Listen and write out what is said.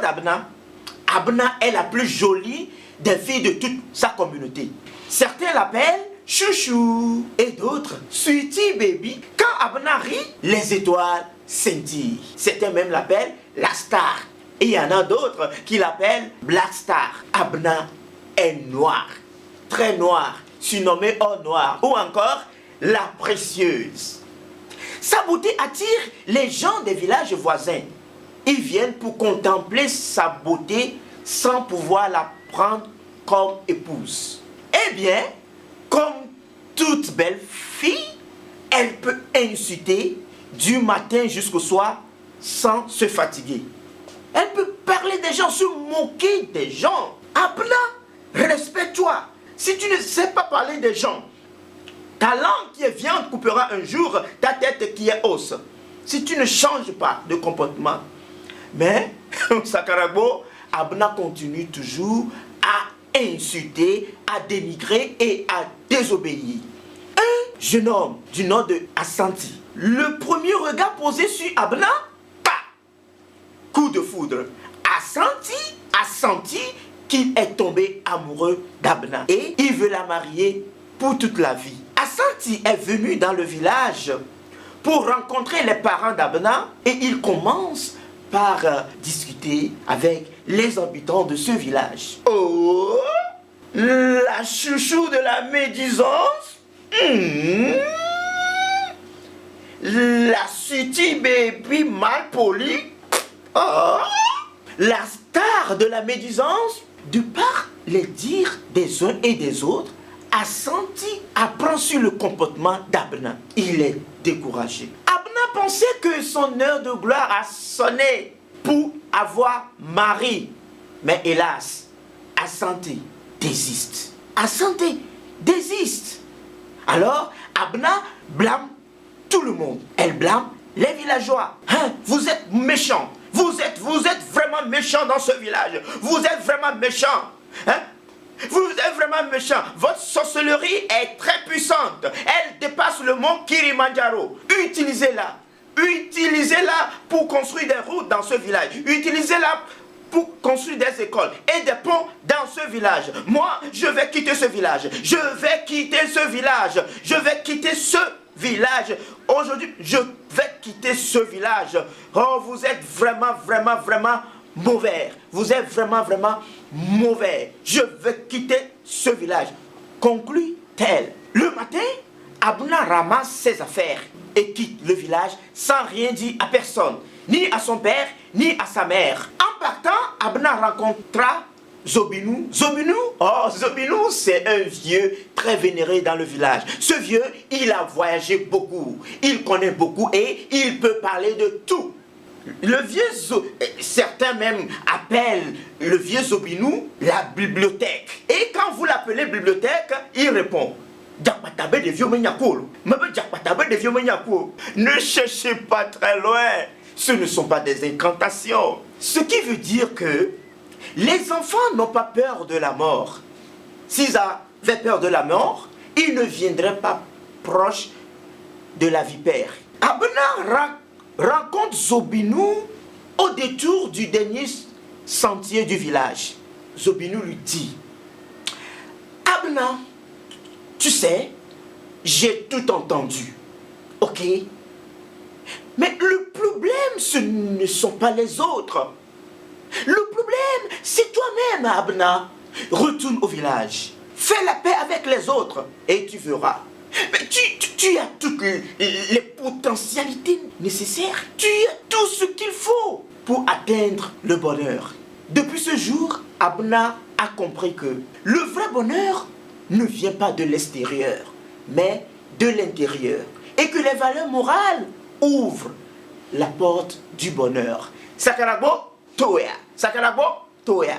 d'Abna, Abna est la plus jolie des filles de toute sa communauté. Certains l'appellent Chouchou et d'autres Sweetie Baby. Quand Abna rit, les étoiles scintillent. Certains même l'appellent la star. Et il y en a d'autres qui l'appellent Black Star. Abna est noire, très noire, surnommée Or Noir, ou encore la précieuse. Sa beauté attire les gens des villages voisins. Ils viennent pour contempler sa beauté sans pouvoir la prendre comme épouse. Eh bien, comme toute belle fille, elle peut insulter du matin jusqu'au soir sans se fatiguer. Elle peut parler des gens, se moquer des gens. Abna, respecte-toi. Si tu ne sais pas parler des gens, ta langue qui est viande coupera un jour ta tête qui est os. Si tu ne changes pas de comportement. Mais, Sakarabo, Abna continue toujours à insulter, à dénigrer et à désobéir. Un jeune homme du nom de Assanti, le premier regard posé sur Abna, coup de foudre. Assanti a senti qu'il est tombé amoureux d'Abna et il veut la marier pour toute la vie. Assanti est venu dans le village pour rencontrer les parents d'Abna et il commence par discuter avec les habitants de ce village. Oh, la chouchou de la médisance, la Sweetie Baby mal polie, oh, la star de la médisance, de par les dires des uns et des autres, Assanti apprend sur le comportement d'Abna. Il est découragé. Abna pensait que son heure de gloire a sonné pour avoir mari. Mais hélas, Assanti désiste. Assanti désiste. Alors, Abna blâme tout le monde. Elle blâme les villageois. Hein, vous êtes méchants. Vous êtes vraiment méchants dans ce village. Vous êtes vraiment méchants. Hein? Vous êtes vraiment méchants. Votre sorcellerie est très puissante. Elle dépasse le mont Kilimandjaro. Utilisez-la. Utilisez-la pour construire des routes dans ce village. Utilisez-la pour construire des écoles et des ponts dans ce village. Moi, je vais quitter ce village. Je vais quitter ce village. Je vais quitter ce village. Aujourd'hui, je vais quitter ce village. Oh, vous êtes vraiment mauvais. Vous êtes vraiment mauvais. Je vais quitter ce village. Conclut-elle. Le matin, Abna ramasse ses affaires et quitte le village sans rien dire à personne, ni à son père, ni à sa mère. En partant, Abna rencontra Zobinou. Zobinou, c'est un vieux très vénéré dans le village. Ce vieux, il a voyagé beaucoup, il connaît beaucoup et il peut parler de tout. Le vieux certains même appellent le vieux Zobinou la bibliothèque. Et quand vous l'appelez bibliothèque, il répond: ne cherchez pas très loin, ce ne sont pas des incantations. Ce qui veut dire que les enfants n'ont pas peur de la mort. S'ils avaient peur de la mort, ils ne viendraient pas proches de la vipère. Abna rencontre Zobinou au détour du dernier sentier du village. Zobinou lui dit: Abna, tu sais, j'ai tout entendu, ok? Mais le problème, ce ne sont pas les autres. Le problème, c'est toi-même, Abna. Retourne au village, fais la paix avec les autres et tu verras. Mais tu as toutes les potentialités nécessaires. Tu as tout ce qu'il faut pour atteindre le bonheur. Depuis ce jour, Abna a compris que le vrai bonheur ne vient pas de l'extérieur, mais de l'intérieur. Et que les valeurs morales ouvrent la porte du bonheur. Sakarabo Toya. Sakarabo Toya.